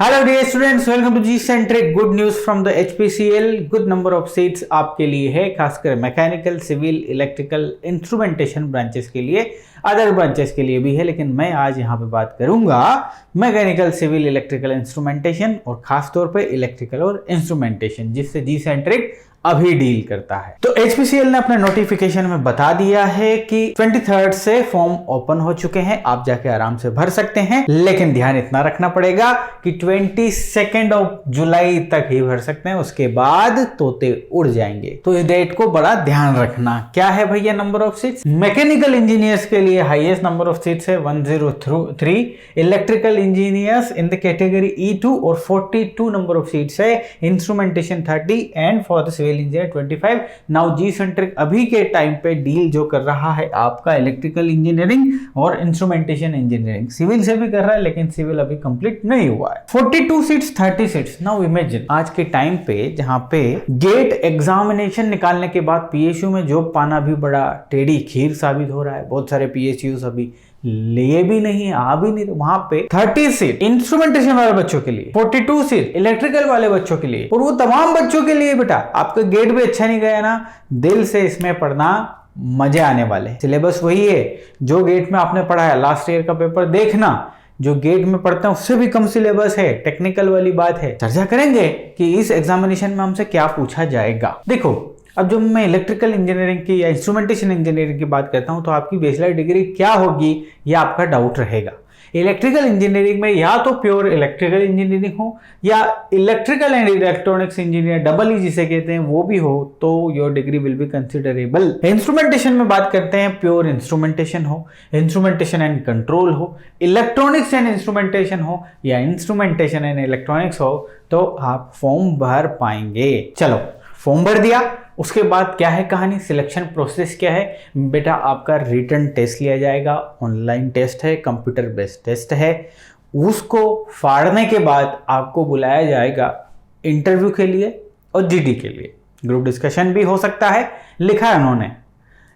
Hello dear students, welcome to G centric. Good news from the HPCL. Good number of seats आपके लिए है, खासकर mechanical, civil, electrical, instrumentation branches के लिए, other branches के लिए भी है। लेकिन मैं आज यहाँ पे बात करूंगा मैकेनिकल, सिविल, इलेक्ट्रिकल, इंस्ट्रूमेंटेशन और खासतौर पे इलेक्ट्रिकल और इंस्ट्रूमेंटेशन, जिससे जी सेंट्रिक अभी डील करता है। तो एचपीसीएल ने अपने नोटिफिकेशन में बता दिया है कि 23rd से फॉर्म ओपन हो चुके हैं, आप जाके आराम से भर सकते हैं। लेकिन ध्यान इतना रखना पड़ेगा कि 22 जुलाई तक ही भर सकते हैं, उसके बाद तोते उड़ जाएंगे। तो इस डेट को बड़ा ध्यान रखना। क्या है भैया number of seats? Mechanical engineers के लिए हाईएस्ट नंबर ऑफ सीट्स है 103, electrical engineers in the category E2 और 42 नंबर ऑफ सीट्स है, instrumentation 30 and for the civil engineer 25। Now G centric अभी के टाइम पे डील जो कर रहा है आपका इलेक्ट्रिकल इंजीनियरिंग और इंस्ट्रूमेंटेशन इंजीनियरिंग, सिविल से भी कर रहा है लेकिन सिविल अभी कंप्लीट नहीं हुआ है। 42 सीट्स 30 सीट्स। नाउ इमेजिन आज के टाइम पे जहां पे गेट एग्जामिनेशन निकालने के बाद पीएसयू में जॉब पाना भी बड़ा टेढ़ी खीर साबित हो रहा है। बहुत सारे पीएसयूज अभी लिए भी नहीं, आ भी नहीं। वहां पे 30 सीट इंस्ट्रूमेंटेशन वाले बच्चों के लिए, 42 सीट इलेक्ट्रिकल वाले बच्चों के लिए, और वो तमाम बच्चों के लिए। बेटा आपका गेट भी अच्छा नहीं गया ना, दिल से इसमें पढ़ना, मजे आने वाले। सिलेबस वही है जो गेट में आपने पढ़ा है। लास्ट ईयर का पेपर देखना, जो गेट में पढ़ते हैं उससे भी कम सिलेबस है। टेक्निकल वाली बात है। चर्चा करेंगे कि इस एग्जामिनेशन में हमसे क्या पूछा जाएगा। देखो, अब जब मैं इलेक्ट्रिकल इंजीनियरिंग की या इंस्ट्रूमेंटेशन इंजीनियरिंग की बात करता हूं तो आपकी बैचलर डिग्री क्या होगी यह आपका डाउट रहेगा। इलेक्ट्रिकल इंजीनियरिंग में या तो प्योर इलेक्ट्रिकल इंजीनियरिंग हो या electrical and electronics engineer, double E जिसे कहते हैं, वो भी हो तो your degree will be considerable. Instrumentation में बात करते हैं, प्योर इंस्ट्रूमेंटेशन हो, इंस्ट्रूमेंटेशन एंड कंट्रोल हो, इलेक्ट्रॉनिक्स एंड इंस्ट्रूमेंटेशन हो या इंस्ट्रूमेंटेशन एंड इलेक्ट्रॉनिक्स हो, तो आप फॉर्म भर पाएंगे। चलो फॉर्म भर दिया, उसके बाद क्या है कहानी, सिलेक्शन प्रोसेस क्या है बेटा? आपका रिटन टेस्ट लिया जाएगा, ऑनलाइन टेस्ट है, कंप्यूटर बेस्ड टेस्ट है। उसको फाड़ने के बाद आपको बुलाया जाएगा इंटरव्यू के लिए और जीडी के लिए। ग्रुप डिस्कशन भी हो सकता है, लिखा है उन्होंने,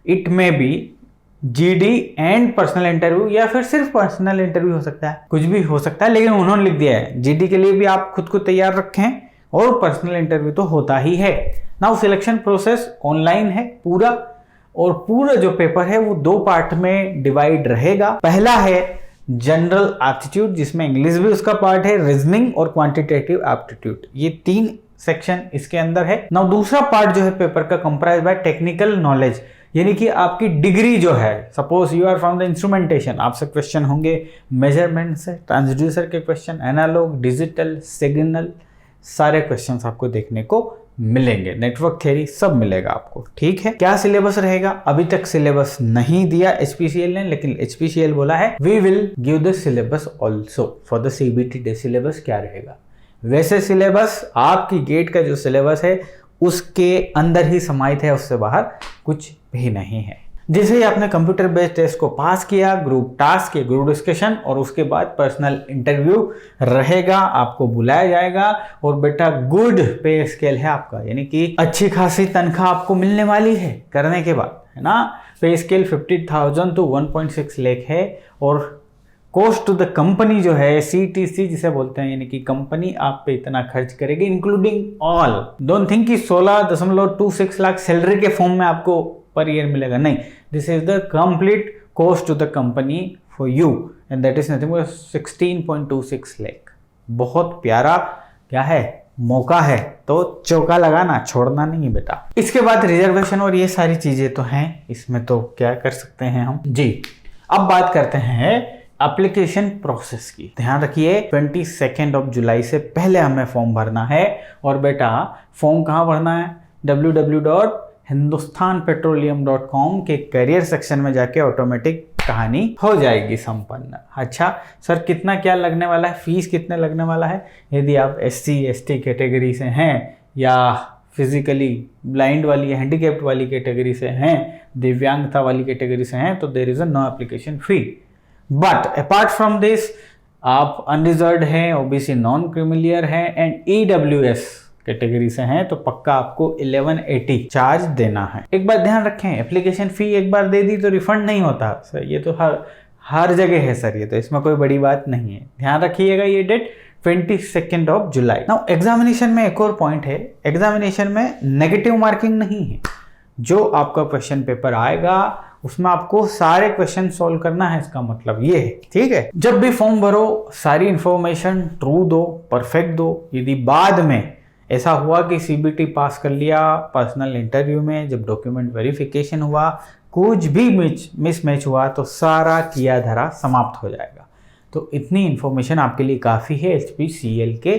it may be GD and personal interview, या फिर सिर्फ पर्सनल इंटरव्यू हो सकता है, कुछ भी हो सकता है। लेकिन उन्होंने लिख दिया है जीडी के लिए भी आप खुद को तैयार रखें और पर्सनल इंटरव्यू तो होता ही है। नाउ सिलेक्शन प्रोसेस ऑनलाइन है पूरा, और पूरा जो पेपर है वो 2 पार्ट में डिवाइड रहेगा। पहला है जनरल एप्टीट्यूड, जिसमें इंग्लिश भी उसका पार्ट है, रीजनिंग और क्वांटिटेटिव एप्टीट्यूड, ये 3 सेक्शन इसके अंदर है। नाउ दूसरा पार्ट जो है पेपर का कंप्राइज बाय टेक्निकल नॉलेज, यानी कि आपकी डिग्री जो है, suppose you are from the instrumentation, आपसे क्वेश्चन होंगे मेजरमेंट से, ट्रांसड्यूसर के क्वेश्चन, एनालॉग, डिजिटल, सिग्नल, सारे क्वेश्चंस आपको देखने को मिलेंगे, नेटवर्क थ्योरी सब मिलेगा आपको। ठीक है, क्या सिलेबस रहेगा? अभी तक सिलेबस नहीं दिया एचपीसीएल ने, लेकिन एचपीसीएल बोला है we will give the syllabus also for the CBT day. Syllabus क्या रहेगा? वैसे सिलेबस आपकी गेट का जो सिलेबस है उसके अंदर ही समाहित है, उससे बाहर कुछ भी नहीं है। जैसे ही आपने कंप्यूटर बेस्ड टेस्ट को पास किया, ग्रुप टास्क के ग्रुप डिस्कशन और उसके बाद पर्सनल इंटरव्यू रहेगा, आपको बुलाया जाएगा और बेटा गुड पे स्केल है आपका, यानी कि अच्छी खासी तनख्वाह आपको मिलने वाली है करने के बाद, है ना। पे स्केल 50,000 to 1.6 लाख है, और कॉस्ट टू द कंपनी जो है CTC जिसे बोलते हैं, यानी कि कंपनी आप पे इतना खर्च करेगी इंक्लूडिंग ऑल। डोंट थिंक कि 16.26 लाख सैलरी के फॉर्म में आपको पर ईयर मिलेगा, नहीं। This is the complete cost to the company for you and that is nothing but 16.26 lakh. बहुत प्यारा क्या है, मौका है, तो चौका लगाना, छोड़ना नहीं बेटा। इसके बाद रिजर्वेशन और ये सारी चीजें तो हैं, इसमें तो क्या कर सकते हैं हम जी। अब बात करते हैं एप्लीकेशन प्रोसेस की। ध्यान रखिए 22 जुलाई से पहले हमें फॉर्म भरना है, और बेटा फॉर्म कहाँ भरना है? www.hindustanpetroleum.com के करियर सेक्शन में जाके ऑटोमेटिक कहानी हो जाएगी संपन्न। अच्छा सर, कितना क्या लगने वाला है, फीस कितने लगने वाला है? यदि आप SC ST कैटेगरी से हैं या फिजिकली ब्लाइंड वाली, हैंडीकैप्ड वाली कैटेगरी से हैं, दिव्यांगता वाली कैटेगरी से हैं, तो there is a no application fee. But apart from this आप अनरिजर्व्ड हैं, OBC नॉन क्रिमिलियर हैं एंड EWS कैटेगरी से हैं, तो पक्का आपको 1180 चार्ज देना है। एक बात ध्यान रखें, एप्लीकेशन फी एक बार दे दी तो रिफंड नहीं होता सर, ये तो हर जगह है सर, ये तो इसमें कोई बड़ी बात नहीं है। ध्यान रखिएगा ये date 22 of July. Now examination में एक और पॉइंट है, एग्जामिनेशन में नेगेटिव मार्किंग नहीं है। जो आपका क्वेश्चन पेपर आएगा उसमें आपको सारे क्वेश्चन सॉल्व करना है, इसका मतलब ये है, ठीक है। जब भी फॉर्म भरो सारी इंफॉर्मेशन ट्रू दो, परफेक्ट दो। यदि बाद में ऐसा हुआ कि सीबीटी पास कर लिया, पर्सनल इंटरव्यू में जब डॉक्यूमेंट वेरिफिकेशन हुआ कुछ भी मिसमैच हुआ तो सारा किया धरा समाप्त हो जाएगा। तो इतनी इंफॉर्मेशन आपके लिए काफ़ी है एचपीसीएल के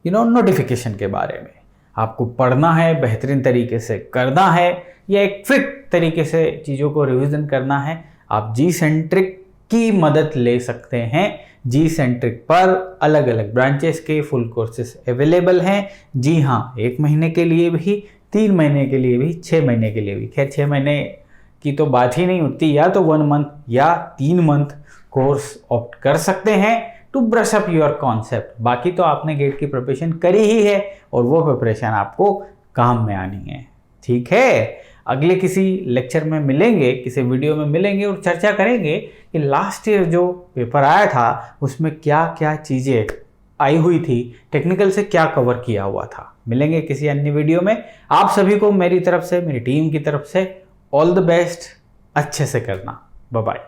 नोटिफिकेशन के बारे में। आपको पढ़ना है, बेहतरीन तरीके से करना है, या एक फिट तरीके से चीज़ों को रिवीजन करना है, आप जी सेंट्रिक की मदद ले सकते हैं। जी सेंट्रिक पर अलग अलग ब्रांचेस के फुल कोर्सेस अवेलेबल हैं। जी हाँ, 1 महीने के लिए भी, 3 महीने के लिए भी, 6 महीने के लिए भी। खैर 6 महीने की तो बात ही नहीं उठती, या तो 1 मंथ या 3 मंथ कोर्स ऑप्ट कर सकते हैं to brush up your concept. बाकी तो आपने गेट की प्रिपरेशन करी ही है और वो प्रिपरेशन आपको काम में आनी है, ठीक है। अगले किसी लेक्चर में मिलेंगे, किसी वीडियो में मिलेंगे और चर्चा करेंगे कि लास्ट ईयर जो पेपर आया था उसमें क्या क्या चीज़ें आई हुई थी, टेक्निकल से क्या कवर किया हुआ था। मिलेंगे किसी अन्य वीडियो में। आप सभी को मेरी तरफ से, मेरी टीम की तरफ से ऑल द बेस्ट। अच्छे से करना। Bye bye.